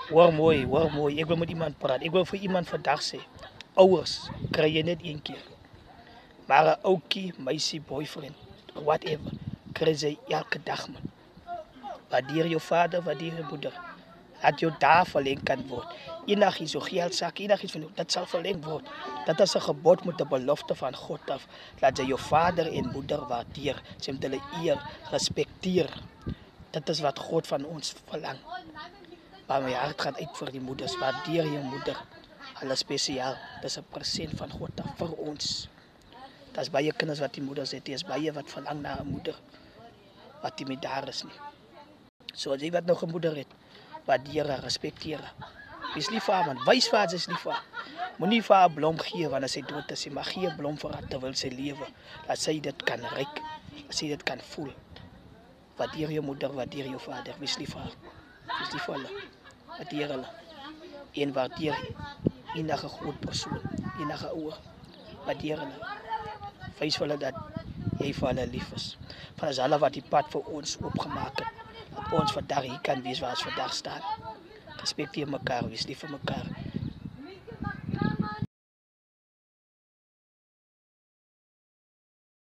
Hoor mooi. Ek wil met iemand praat. Ek wil vir iemand vandag sê. Ouers, kry jy net een keer. Maar 'n ouetjie, meisie, boyfriend, whatever, kry jy elke dag man. Waardeer jou vader, waardeer jou moeder. Laat jou daar verleng kan word. Enigiets, so geldsak, enigiets van jou, dat sal verleng word. Dat is 'n gebod met 'n belofte van God af. Laat jy jou vader en moeder waardeer. Sy moet hulle eer, respekteer. Dit is wat God van ons verlang. Maar my hart gaan uit vir die moeders. Waardeer jou moeder. Hulle spesiaal. Dis 'n persent van God af vir ons. Daar's baie kinders wat die moeders het. Daar's baie wat verlang na 'n moeder wat die met daar is nie. So as jy wat nog 'n moeder het, waardeer haar, respekteer haar. Wees lief vir haar man. Wys vir haar is lief vir haar. Moenie vir haar 'n blom gee wanneer sy dood is, maar gee 'n blom vir haar terwyl sy lewe. Laat sy dit kan ryk. Laat sy dit kan voel. Waardeer jou moeder, waardeer jou vader. Wees lief vir haar. Wees lief vir hulle. Waardeer hulle. En waardeer enige groot persoon, enige ouer. Waardeer hulle. Wys vir hulle dat jy vir hulle lief is. Van as hulle wat die pad vir ons oopgemaak het. Dat ons vandag hier kan wees waar ons vandag staan. Respekteer mekaar, wees lief vir mekaar.